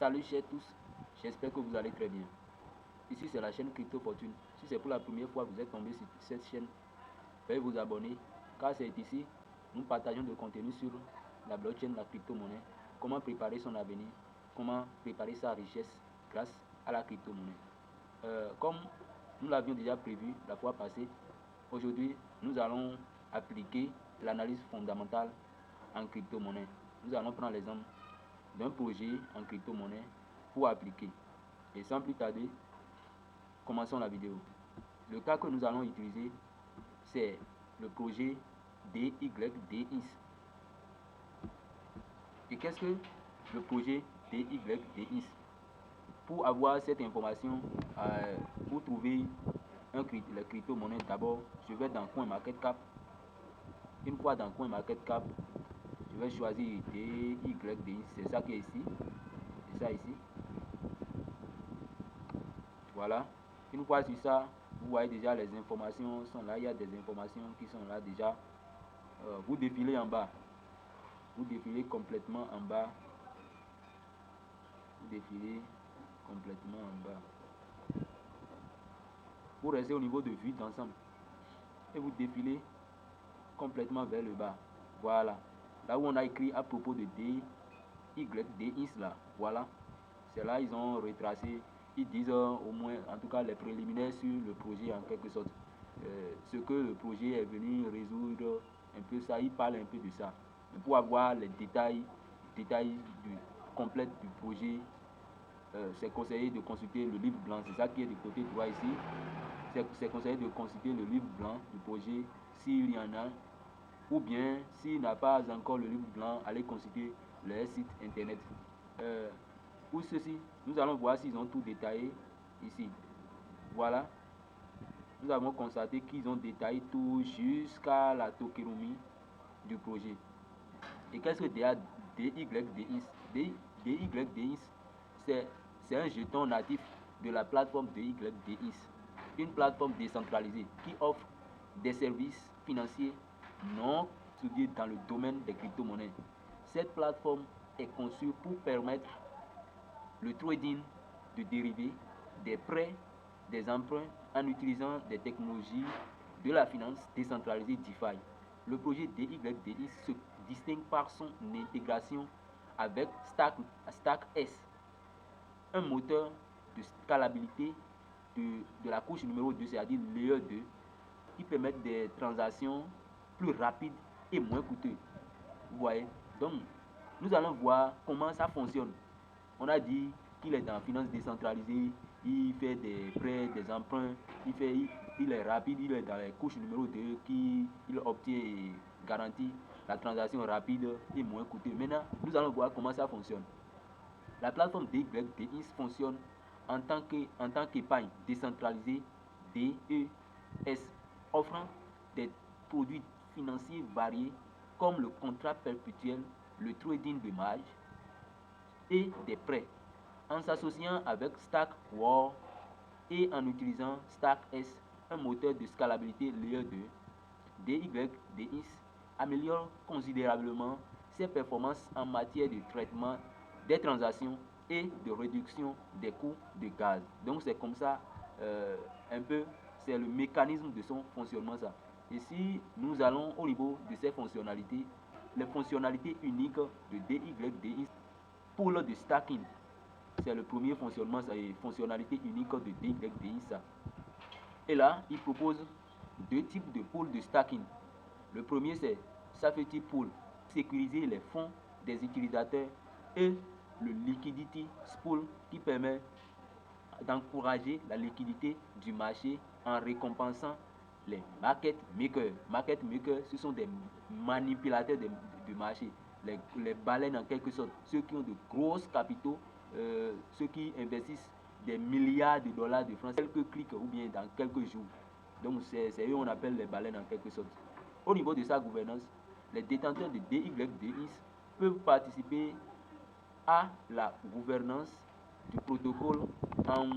Salut chers tous, j'espère que vous allez très bien. Ici c'est la chaîne Crypto Fortune. Si c'est pour la première fois que vous êtes tombé sur cette chaîne, veuillez vous abonner car c'est ici nous partageons du contenu sur la blockchain, la crypto-monnaie, comment préparer son avenir, comment préparer sa richesse grâce à la crypto-monnaie. Comme nous l'avions déjà prévu la fois passée, aujourd'hui nous allons appliquer l'analyse fondamentale en crypto-monnaie. Nous allons prendre l'exemple d'un projet en crypto-monnaie pour appliquer. Et sans plus tarder, commençons la vidéo. Le cas que nous allons utiliser, c'est le projet DYDX. Et qu'est-ce que le projet DYDX? Pour avoir cette information, pour trouver les crypto-monnaies, d'abord, je vais dans CoinMarketCap. Une fois dans CoinMarketCap, je vais choisir DYDX, c'est ça qui est ici. C'est ça ici. Voilà. Une fois sur ça, vous voyez déjà les informations sont là. Il y a des informations qui sont là déjà. Vous défilez en bas. Vous défilez complètement en bas. Vous défilez complètement en bas. Vous restez au niveau de vue d'ensemble. Et vous défilez complètement vers le bas. Voilà. Là où on a écrit à propos de DYDX là. Voilà. C'est là ils ont retracé. Ils disent au moins, en tout cas, les préliminaires sur le projet en quelque sorte. Ce que le projet est venu résoudre, un peu ça, il parle un peu de ça. Mais pour avoir les détails complets du projet, c'est conseillé de consulter le livre blanc. C'est ça qui est du côté droit ici. C'est conseillé de consulter le livre blanc du projet s'il y en a. Ou bien, s'il n'a pas encore le livre blanc, allez consulter le site internet. Pour ceci, nous allons voir s'ils ont tout détaillé ici. Voilà. Nous avons constaté qu'ils ont détaillé tout jusqu'à la tokenomie du projet. Et qu'est-ce que DYDX? DYDX, c'est un jeton natif de la plateforme DYDX. Une plateforme décentralisée qui offre des services financiers non étudiés dans le domaine des crypto-monnaies. Cette plateforme est conçue pour permettre le trading de dérivés, des prêts, des emprunts en utilisant des technologies de la finance décentralisée DeFi. Le projet DYDX se distingue par son intégration avec StackS, un moteur de scalabilité de la couche numéro 2, c'est-à-dire Layer 2, qui permet des transactions plus rapides et moins coûteuses. Vous voyez? Donc, nous allons voir comment ça fonctionne. On a dit qu'il est dans la finance décentralisée, il fait des prêts, des emprunts, il est rapide, il est dans les couches numéro 2 il obtient et garantit la transaction rapide et moins coûteuse. Maintenant, nous allons voir comment ça fonctionne. La plateforme DYDX fonctionne en tant qu'épargne décentralisée DES, offrant des produits financiers variés comme le contrat perpétuel, le trading de marge et des prêts. En s'associant avec StackWar et en utilisant StackS, un moteur de scalabilité Layer 2, DYDX améliore considérablement ses performances en matière de traitement des transactions et de réduction des coûts de gaz. Donc c'est comme ça, un peu, c'est le mécanisme de son fonctionnement ça. Ici, nous allons au niveau de ses fonctionnalités, les fonctionnalités uniques de DYDX pour le de stacking. C'est le premier fonctionnement, c'est fonctionnalité unique de DYDX. Et là, il propose deux types de pools de stacking. Le premier, c'est Safety Pool, sécuriser les fonds des utilisateurs, et le Liquidity Pool qui permet d'encourager la liquidité du marché en récompensant les market makers. Market makers, ce sont des manipulateurs du marché, les baleines en quelque sorte, ceux qui ont de gros capitaux, ceux qui investissent des milliards de dollars de francs, quelques clics ou bien dans quelques jours. Donc c'est eux on appelle les baleines en quelque sorte. Au niveau de sa gouvernance, les détenteurs de DYDX peuvent participer à la gouvernance du protocole en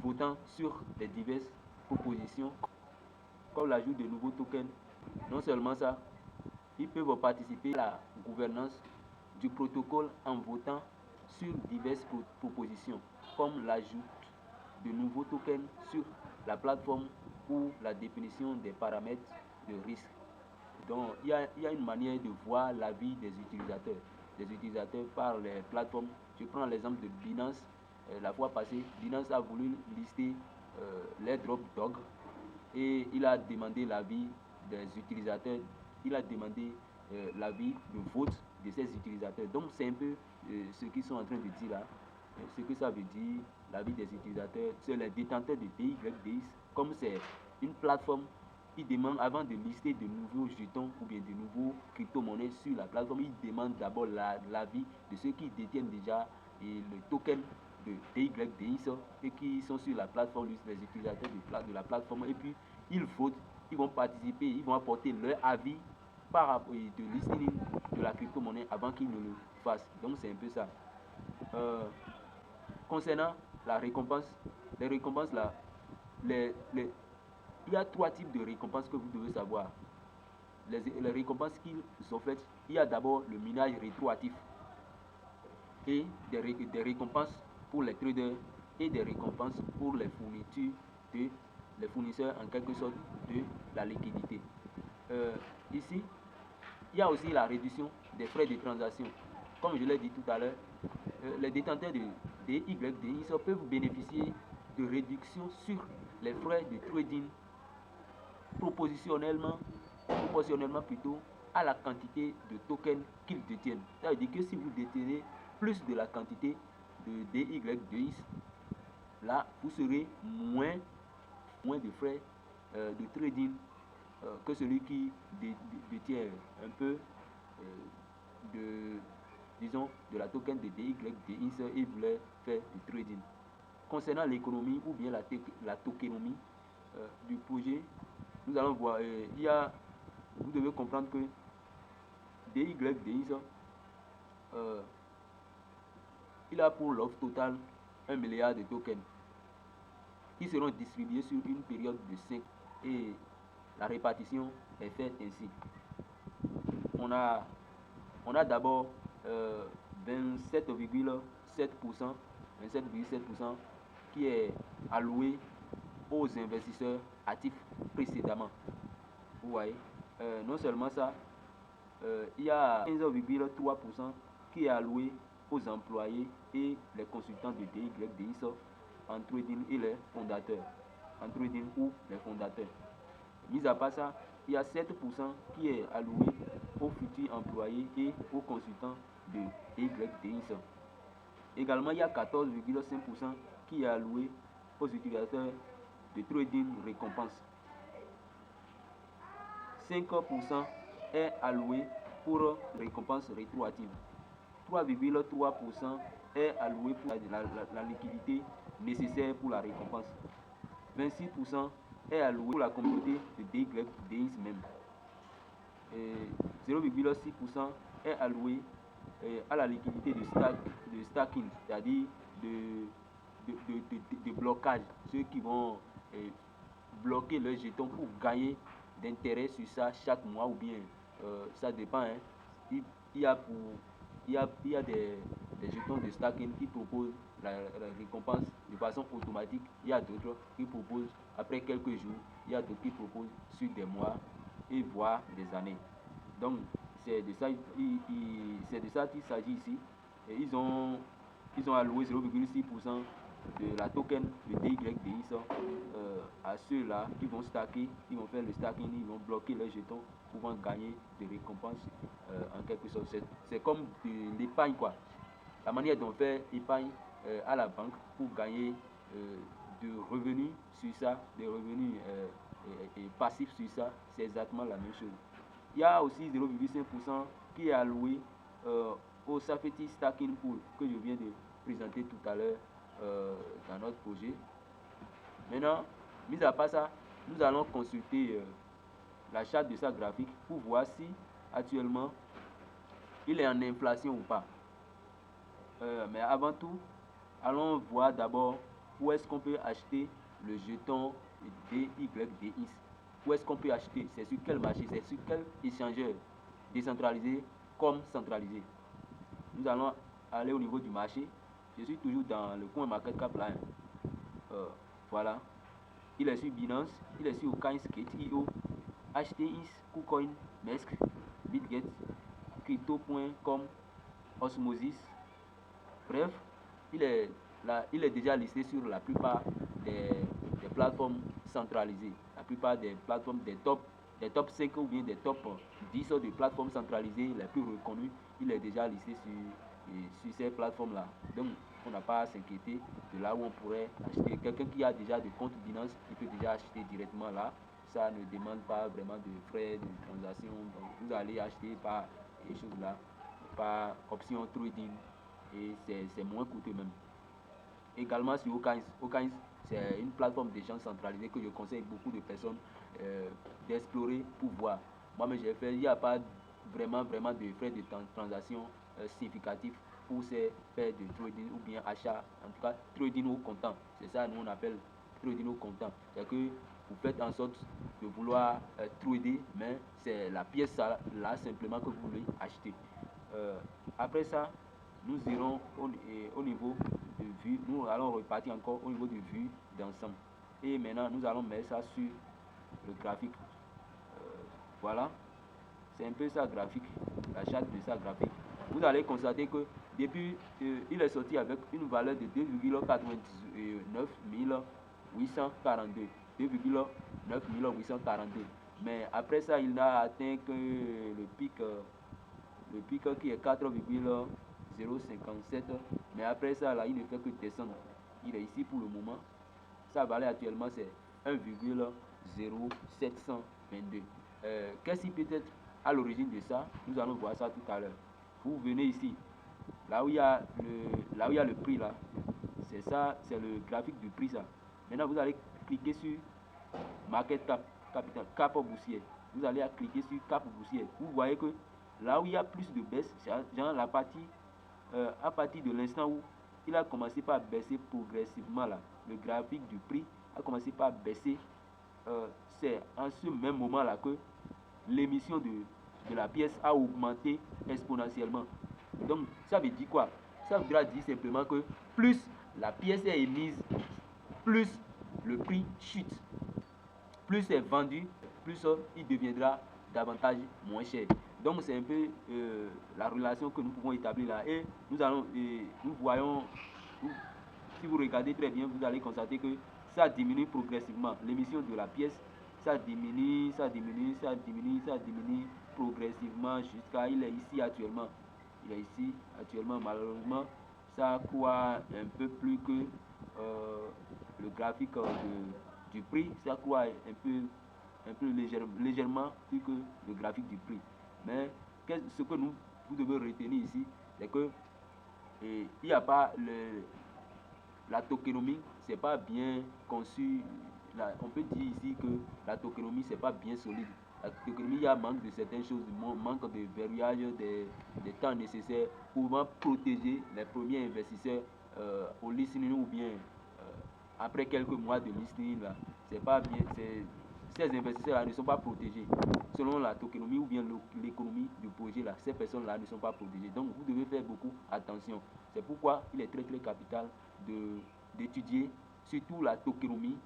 votant sur les diverses propositions comme l'ajout de nouveaux tokens. Non seulement ça, ils peuvent participer à la gouvernance du protocole en votant sur diverses propositions, comme l'ajout de nouveaux tokens sur la plateforme ou la définition des paramètres de risque. Donc, il y a une manière de voir la vie des utilisateurs par les plateformes. Je prends l'exemple de Binance. La fois passée, Binance a voulu lister les drop dogs et il a demandé l'avis des utilisateurs. Il a demandé l'avis de vote de ces utilisateurs. Donc, c'est un peu ce qu'ils sont en train de dire là. Ce que ça veut dire, l'avis des utilisateurs, c'est les détenteurs de DYDX. Comme c'est une plateforme, ils demandent, avant de lister de nouveaux jetons ou bien de nouveaux crypto-monnaies sur la plateforme, ils demandent d'abord l'avis de ceux qui détiennent déjà le token de DYDX et qui sont sur la plateforme, les utilisateurs de la plateforme. Et puis, ils votent, ils vont participer, ils vont apporter leur avis par rapport de listing de la crypto-monnaie avant qu'ils ne le fassent. Donc, c'est un peu ça. Concernant la récompense, les récompenses là, il y a 3 types de récompenses que vous devez savoir. Les récompenses qu'ils ont faites, il y a d'abord le minage rétroactif et des récompenses pour les traders et des récompenses pour les fournisseurs en quelque sorte de la liquidité. Ici, il y a aussi la réduction des frais de transaction. Comme je l'ai dit tout à l'heure, les détenteurs de DYDX peuvent bénéficier de réductions sur les frais de trading proportionnellement plutôt à la quantité de tokens qu'ils détiennent. Ça veut dire que si vous détenez plus de la quantité de DYDX, là vous serez moins de frais de trading que celui qui détient un peu de la token de DYDX et voulait faire du trading. Concernant l'économie ou bien la tokenomie du projet, nous allons voir, vous devez comprendre que DYDX, il a pour l'offre totale 1 milliard de tokens qui seront distribués sur une période de 5 et la répartition est faite ainsi. On a d'abord 27,7% qui est alloué aux investisseurs actifs précédemment. Vous voyez, non seulement ça, il y a 15,3% qui est alloué aux employés et les consultants de DYDX en trading et les fondateurs, en trading ou les fondateurs. Mis à part ça, il y a 7% qui est alloué aux futurs employés et aux consultants de DYDX. Également, il y a 14,5% qui est alloué aux utilisateurs de trading récompense. 5% est alloué pour récompense rétroactive. 3,3% est alloué pour la liquidité nécessaire pour la récompense. 26% est alloué pour la communauté de DYDX même. 0,6% est alloué à la liquidité de stacking, c'est-à-dire de blocage, ceux qui vont bloquer leurs jetons pour gagner d'intérêt sur ça chaque mois ou bien ça dépend. Il y a des jetons de stacking qui proposent la récompense de façon automatique. Il y a d'autres qui proposent après quelques jours. Il y a d'autres qui proposent sur des mois et voire des années. Donc c'est de ça qu'il s'agit ici. Et ils ont alloué 0,6% de la token de DYDX à ceux-là qui vont stacker, ils vont faire le stacking, ils vont bloquer leurs jetons pour gagner des récompenses en quelque sorte. C'est comme de l'épargne quoi. La manière dont on fait épargne à la banque pour gagner de revenus sur ça, des revenus passifs sur ça, c'est exactement la même chose. Il y a aussi 0,5% qui est alloué au Safety Stacking Pool que je viens de présenter tout à l'heure dans notre projet. Maintenant, mis à part ça, nous allons consulter la charte de sa graphique pour voir si actuellement il est en inflation ou pas. Mais avant tout, allons voir d'abord où est-ce qu'on peut acheter le jeton DYDX. Où est-ce qu'on peut acheter? C'est sur quel marché? C'est sur quel échangeur? Décentralisé comme centralisé. Nous allons aller au niveau du marché, je suis toujours dans le coin market cap là. Voilà. Il est sur Binance, il est sur Coinsgate.io, HTX, KuCoin, Mesk, BitGet, Crypto.com, Osmosis. Bref, il est déjà listé sur la plupart des plateformes centralisées. La plupart des plateformes des top 5 ou bien des top 10 de plateformes centralisées les plus reconnues, il est déjà listé sur ces plateformes-là. Donc, on n'a pas à s'inquiéter de là où on pourrait acheter. Quelqu'un qui a déjà de compte Binance, il peut déjà acheter directement là. Ça ne demande pas vraiment de frais de transaction. Donc, vous allez acheter par les choses là, par option trading, et c'est moins coûteux même. Également sur Okains. Okains, c'est une plateforme d'échange centralisée que je conseille beaucoup de personnes d'explorer pour voir. Moi-même, j'ai fait, il n'y a pas vraiment de frais de transaction significatifs pour ces faits de trading ou bien achat, en tout cas trading au comptant. C'est ça nous on appelle trading au comptant. C'est que vous faites en sorte de vouloir trader, mais c'est la pièce là simplement que vous voulez acheter. Après ça, nous irons au niveau de vue, nous allons repartir encore au niveau de vue d'ensemble. Et maintenant, nous allons mettre ça sur le graphique. Voilà, c'est un peu ça graphique, la charte de ça graphique. Vous allez constater que depuis, il est sorti avec une valeur de 2,99 842. 2,9 842. Mais après ça, il n'a atteint que le pic qui est 4,057. Mais après ça, là, il ne fait que descendre. Il est ici pour le moment. Sa valeur actuellement, c'est 1,0722. Qu'est-ce qui peut être à l'origine de ça? Nous allons voir ça tout à l'heure. Vous venez ici, là où il y a le prix là. C'est ça, c'est le graphique du prix ça. Maintenant, vous allez cliquer sur Market Cap, Capital, Cap boursier. Vous allez cliquer sur Cap boursier. Vous voyez que là où il y a plus de baisse, c'est genre la partie, à partir de l'instant où il a commencé par baisser progressivement là, le graphique du prix a commencé par baisser. C'est en ce même moment là que l'émission de la pièce a augmenté exponentiellement. Donc ça veut dire quoi? Ça voudra dire simplement que plus la pièce est émise, plus le prix chute. Plus c'est vendu, plus il deviendra davantage moins cher. Donc c'est un peu la relation que nous pouvons établir là. Et nous voyons, si vous regardez très bien, vous allez constater que ça diminue progressivement. L'émission de la pièce, ça diminue progressivement jusqu'à il est ici actuellement. Malheureusement, ça croît un peu plus que le graphique du prix, ça croît un peu légèrement plus que le graphique du prix. Mais ce que vous devez retenir ici, c'est que il n'y a pas la tokenomie, c'est pas bien conçu. On peut dire ici que la tokenomie, c'est pas bien solide. La tokenomie, il y a manque de certaines choses, manque de verrouillage des temps nécessaires pour protéger les premiers investisseurs au listening ou bien après quelques mois de listening là. C'est pas bien, ces investisseurs-là ne sont pas protégés. Selon la tokenomie ou bien l'économie du projet là, ces personnes-là ne sont pas protégées. Donc vous devez faire beaucoup attention. C'est pourquoi il est très capital d'étudier surtout la tokenomie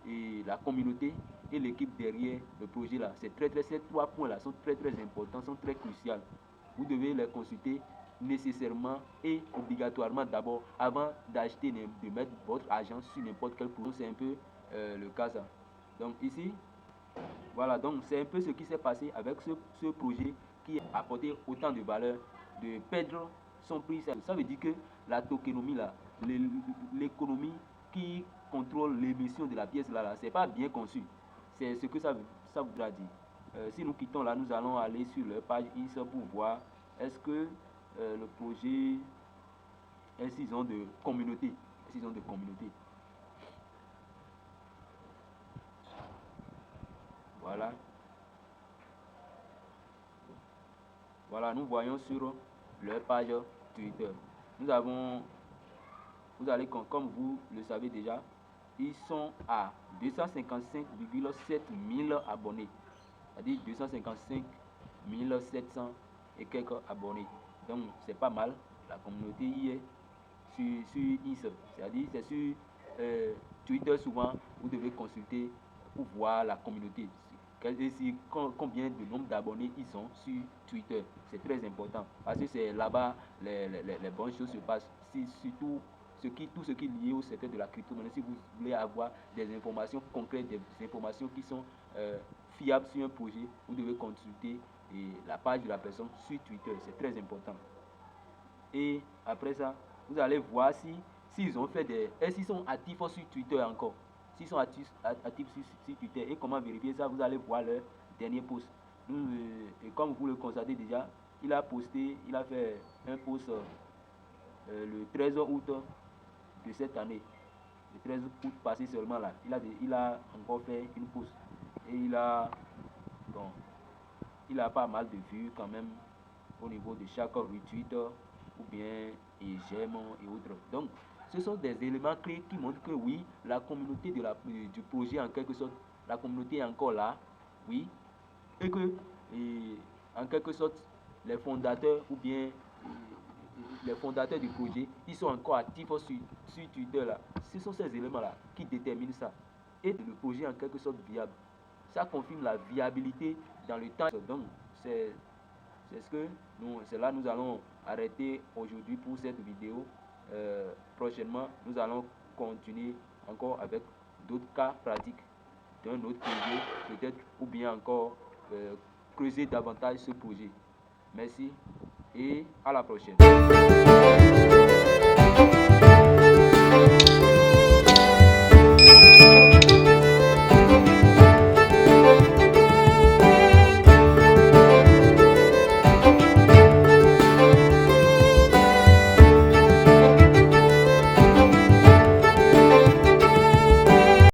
et la communauté et l'équipe derrière le projet là. Ces trois points là sont très importants, sont très cruciaux. Vous devez les consulter nécessairement et obligatoirement d'abord avant d'acheter, de mettre votre argent sur n'importe quel projet. C'est un peu le cas ça. Donc ici, voilà, donc c'est un peu ce qui s'est passé avec ce projet qui a apporté autant de valeur, de perdre son prix. Ça veut dire que la tokenomie là, l'économie qui contrôle l'émission de la pièce là, c'est pas bien conçu. C'est ce que ça voudra dire. Si nous quittons là, nous allons aller sur leur page IS pour voir est-ce que le projet, est-ce qu'ils ont de communauté, Voilà. Voilà, nous voyons sur leur page Twitter. Vous allez, comme vous le savez déjà, ils sont à 255,7 000 abonnés. C'est-à-dire 255 700 et quelques abonnés. Donc, c'est pas mal. la communauté y est sur X, c'est-à-dire c'est sur Twitter souvent, vous devez consulter pour voir la communauté. Combien de nombre d'abonnés ils ont sur Twitter. C'est très important parce que c'est là-bas les bonnes choses se passent. Surtout tout ce qui est lié au secteur de la crypto-monnaie, si vous voulez avoir des informations concrètes, des informations qui sont fiables sur un projet, vous devez consulter la page de la personne sur Twitter. C'est très important. Et après ça, vous allez voir s'ils ont fait est-ce qu'ils sont actifs sur Twitter encore. S'ils sont actifs sur Twitter, et comment vérifier ça, vous allez voir leur dernier post. Et comme vous le constatez déjà, il a fait un post le 13 août de cette année. Le 13 août passé seulement là. Il a encore fait une post. Et il a pas mal de vues quand même au niveau de chaque retweet ou bien j'aime et autres. Donc, ce sont des éléments clés qui montrent que oui, la communauté du projet en quelque sorte, la communauté est encore là, oui, et que en quelque sorte, les fondateurs ou bien les fondateurs du projet, ils sont encore actifs sur Twitter là. Ce sont ces éléments-là qui déterminent ça. Et le projet en quelque sorte viable. Ça confirme la viabilité dans le temps. Donc, c'est là nous allons arrêter aujourd'hui pour cette vidéo. Prochainement, nous allons continuer encore avec d'autres cas pratiques d'un autre projet, peut-être, ou bien encore creuser davantage ce projet. Merci et à la prochaine.